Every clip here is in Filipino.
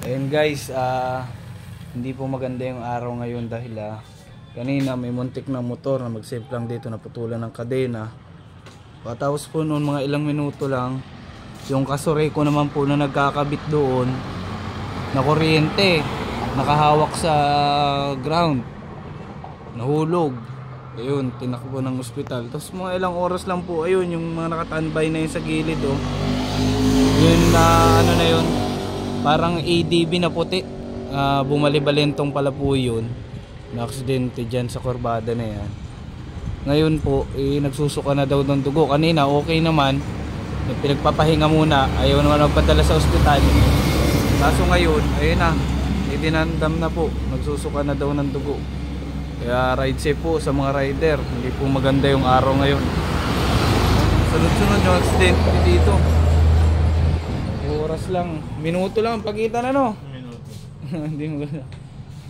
Ayun guys, hindi po maganda yung araw ngayon dahil kanina may muntik na motor na mag-save lang dito, naputulan ng kadena. Patapos po noon mga ilang minuto lang, yung kasore ko naman po na nagkakabit doon na kuryente, nakahawak sa ground, nahulog. Ayun, tinakbo ng ospital. Tapos mga ilang oras lang po, ayun, yung mga nakatambay na yun sa gilid, oh. Yun na, ano na yun, parang ADB na puti. Bumalibalentong pala po yun. Na-aksidente dyan sa kurbada na yan. Ngayon po, nagsusuka na daw ng dugo. Kanina, okay naman. Pinagpapahinga muna. Ayaw naman magpadala sa ospital. Kaso ngayon, ayun na. Dinandam na po. Nagsusuka na daw ng dugo. Kaya ride safe po sa mga rider. Hindi po maganda yung araw ngayon. Sunod-sunod yung aksidente dito. Oras lang, minuto lang pagitan, ano? Minuto. Hindi maganda.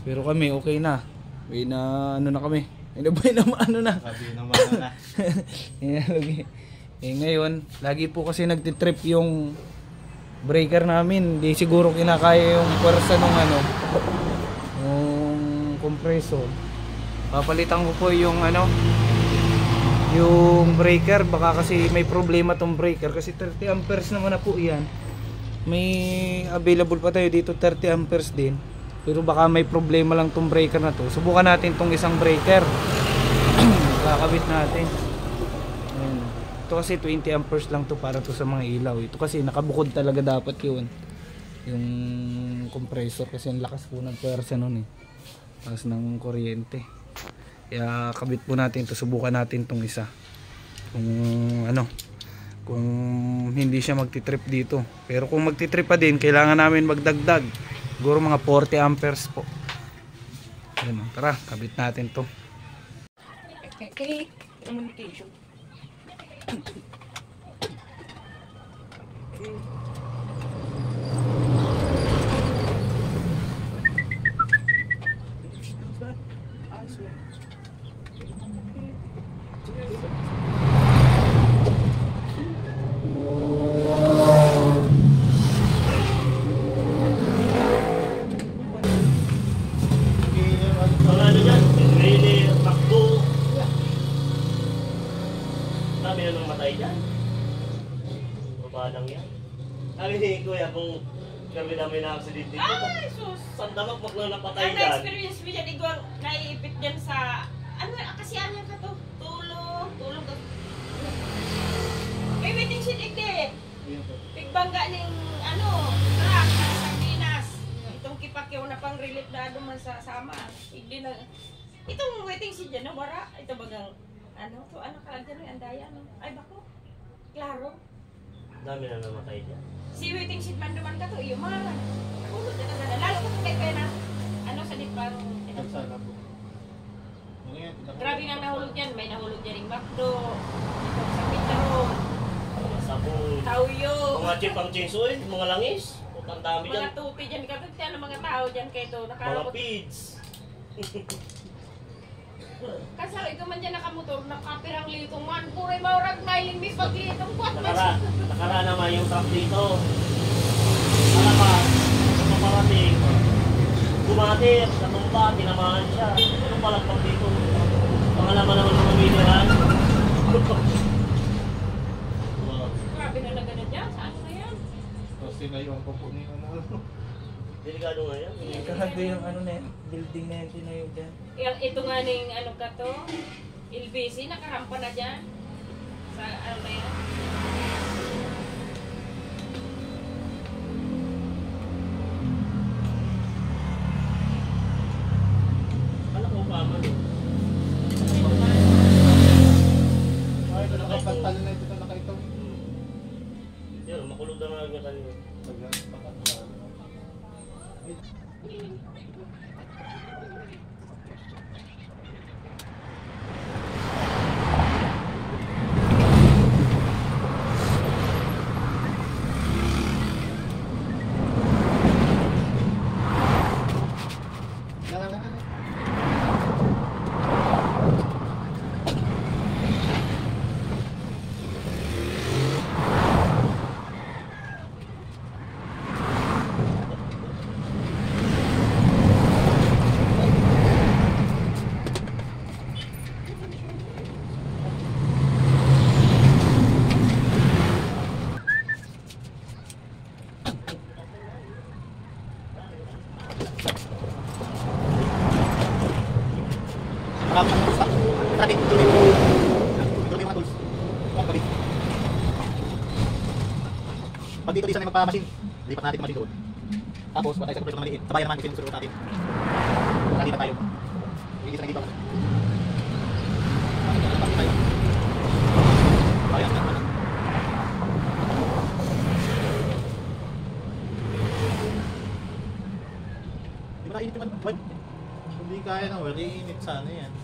Pero kami okay na. May na ano na kami. May na ano na. Sabi naman na. Ngayon, lagi po kasi nagtitrip yung breaker namin. Hindi siguro kinakaya yung pwersa nung ano, yung compressor. Papalitan ko po yung ano, yung breaker. Baka kasi may problema tong breaker kasi 30 amperes naman na po yan. May available pa tayo dito 30 amperes din, pero baka may problema lang tong breaker na to. Subukan natin tong isang breaker. Kakabit natin. Ayan. Ito kasi 20 amperes lang to, para to sa mga ilaw. Ito kasi nakabukod talaga dapat yun, yung compressor, kasi ang lakas po ng pwersa nun, lakas ng kuryente. Kaya kabit po natin to. Subukan natin tong isa kung ano, kung hindi siya magti-trip dito. Pero kung magti-trip pa din, kailangan namin magdagdag. Siguro mga 40 amperes po. Ayun, tara, kabit natin to. Communication. Sabi ni Kuya, kung kami na aksidente dito, Ay, sus! sandamak maglang napatay Ang dyan. na-experience mo dyan, ikaw naiipit dyan sa, ano, kasi ano ka to? Tulong ka. May waiting sheet ikde. Pigbangga ng, ano, truck, sa Pinas. Itong kipakyaw na pang relief na duman sa sama. Hindi na, itong waiting sheet dyan, wara. Ito bagang, ano, to, ano ka lang dyan, andaya, no? Ay, bako. Klaro. Dami na namatay dyan. Si waiting sheet man duman ka to, iyo man. Nahulog na talaga. Lalo ko kay na, ano, sa parang, Sana po. grabe nga nahulog yan. May nahulog dyan yung Macdo. Itong sa Pitaro. Mga sabon. Tauyo. Mga chip ang chinsoy, mga langis. Ang dami dyan. Mga tupi dyan. Katagtiyan ng mga tao dyan kayo to. Mga pids. Kasalo, ikaw man dyan nakamotor. Nakapirang litong man. Puray maurag na yung may paglitong. What Nakara naman yung truck dito. Alam pa, sa paparating. Gumatir, natumba, tinamaan siya. Ano palagpag dito? Pangalaman naman ng pamilyahan. Grabe na ganun dyan. Saan na yan? Kasi ngayon po po niyo ano. Delikado nga yan. Kahado yung ano na yan, building na yan, tinayog dyan. Ito nga ning ano ka to. LBC, nakarampa na dyan. Sa ano na yan. Alam ko pa man. Ay, nakapantalo na ito nakaitong. Yun, makulog na nga kanina. Stop. Traffic. Tuloy yung mga tools. Balik. Pag dito na magpa-machine, lipat natin yung machine doon. Tapos, patay sa compressor na maliit. Sabayan naman, ipinusunod natin. Nakita tayo. Igisa na dito. Sabayan naman. Di ba nainit yung ano? Hindi kaya na, well, iinit sana yan.